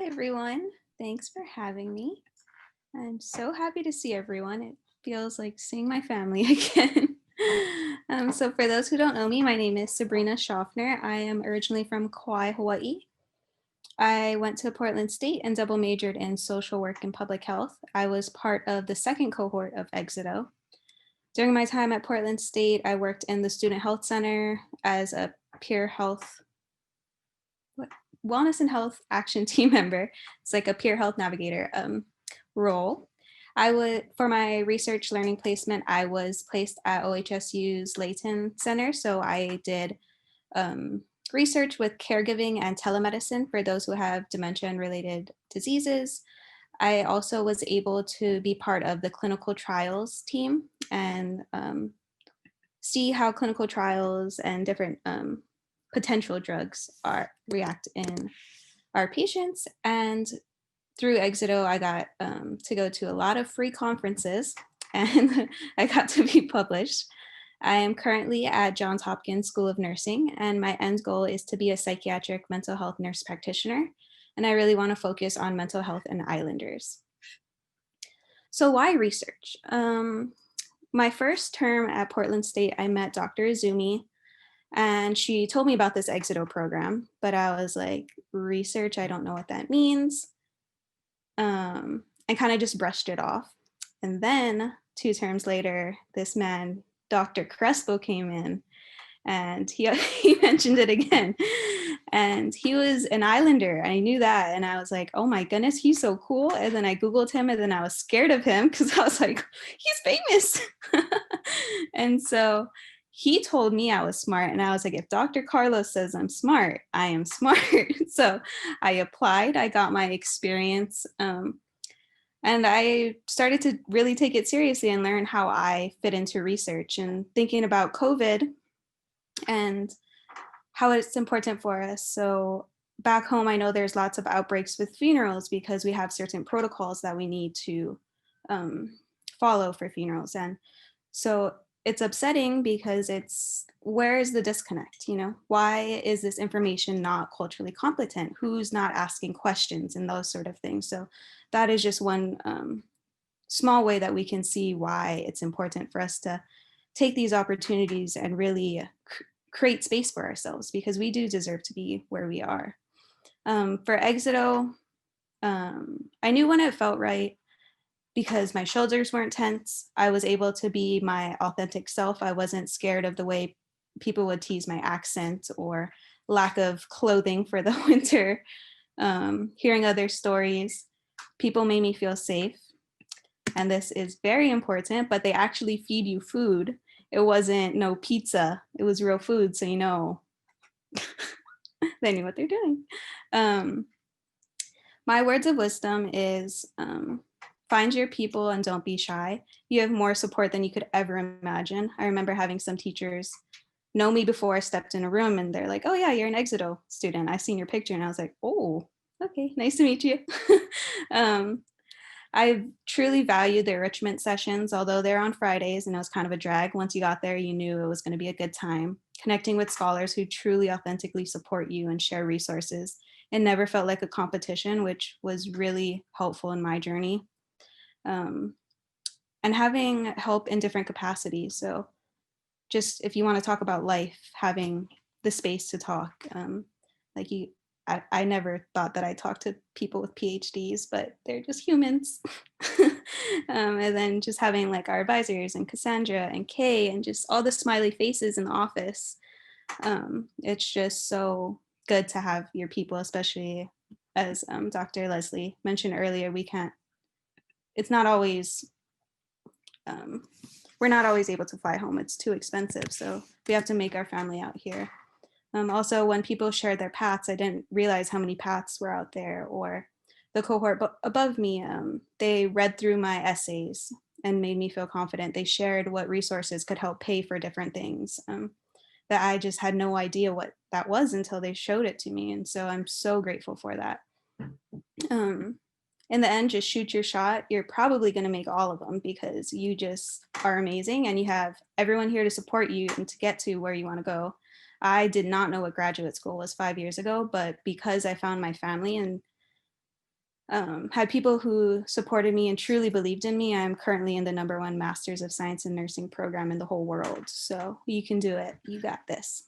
Everyone. Thanks for having me. I'm so happy to see everyone. It feels like seeing my family again. So, for those who don't know me, my name is Sabrina Shafner. I am originally from Kauai, Hawaii. I went to Portland State and double majored in social work and public health. I was part of the second cohort of Exito. During my time at Portland State, I worked in the Student Health Center as a peer health what, wellness and health action team member. It's like a peer health navigator role. I would, for my research learning placement, I was placed at OHSU's Layton Center. So I did um, research with caregiving and telemedicine for those who have dementia and related diseases. I also was able to be part of the clinical trials team and see how clinical trials and different potential drugs are react in our patients. And through Exito, I got to go to a lot of free conferences and I got to be published. I am currently at Johns Hopkins School of Nursing, and my end goal is to be a psychiatric mental health nurse practitioner. And I really want to focus on mental health and islanders. So, why research? My first term at Portland State, I met Dr. Izumi, and she told me about this Exito program, but I was like, research, I don't know what that means. And kind of just brushed it off. And then 2 terms later, this man, Dr. Crespo, came in and he mentioned it again. And he was an islander. I knew that. And I was like, oh my goodness, he's so cool. And then I Googled him and then I was scared of him because I was like, he's famous. And so he told me I was smart. And I was like, if Dr. Carlos says I'm smart, I am smart. So I applied, I got my experience. And I started to really take it seriously and learn how I fit into research and thinking about COVID and how it's important for us. So back home, I know there's lots of outbreaks with funerals because we have certain protocols that we need to follow for funerals. And so it's upsetting because it's where is the disconnect? Why is this information not culturally competent? Who's not asking questions and those sort of things? So that is just one small way that we can see why it's important for us to take these opportunities and really create space for ourselves because we do deserve to be where we are. For Exito, I knew when it felt right because my shoulders weren't tense. I was able to be my authentic self. I wasn't scared of the way people would tease my accent or lack of clothing for the winter. Hearing other stories, people made me feel safe. And this is very important, but they actually feed you food. It wasn't no pizza. It was real food. So, they knew what they're doing. My words of wisdom is find your people and don't be shy. You have more support than you could ever imagine. I remember having some teachers know me before I stepped in a room and they're like, oh yeah, you're an Exito student. I seen your picture. And I was like, oh, okay, nice to meet you. I truly valued the enrichment sessions, although they're on Fridays and it was kind of a drag. Once you got there, you knew it was going to be a good time. Connecting with scholars who truly authentically support you and share resources. It never felt like a competition, which was really helpful in my journey. And having help in different capacities. So just if you want to talk about life, having the space to talk, like I never thought that I talked to people with PhDs, but they're just humans. And then just having like our advisors and Cassandra and Kay and just all the smiley faces in the office. It's just so good to have your people, especially as Dr. Leslie mentioned earlier, it's not always, we're not always able to fly home. It's too expensive. So we have to make our family out here. Also, when people shared their paths, I didn't realize how many paths were out there. Or the cohort above me, they read through my essays and made me feel confident. They shared what resources could help pay for different things that I just had no idea what that was until they showed it to me. And so I'm so grateful for that. In the end, just shoot your shot. You're probably going to make all of them because you just are amazing and you have everyone here to support you and to get to where you want to go. I did not know what graduate school was 5 years ago, but because I found my family and had people who supported me and truly believed in me, I'm currently in the #1 Masters of Science in Nursing program in the whole world. So you can do it. You got this.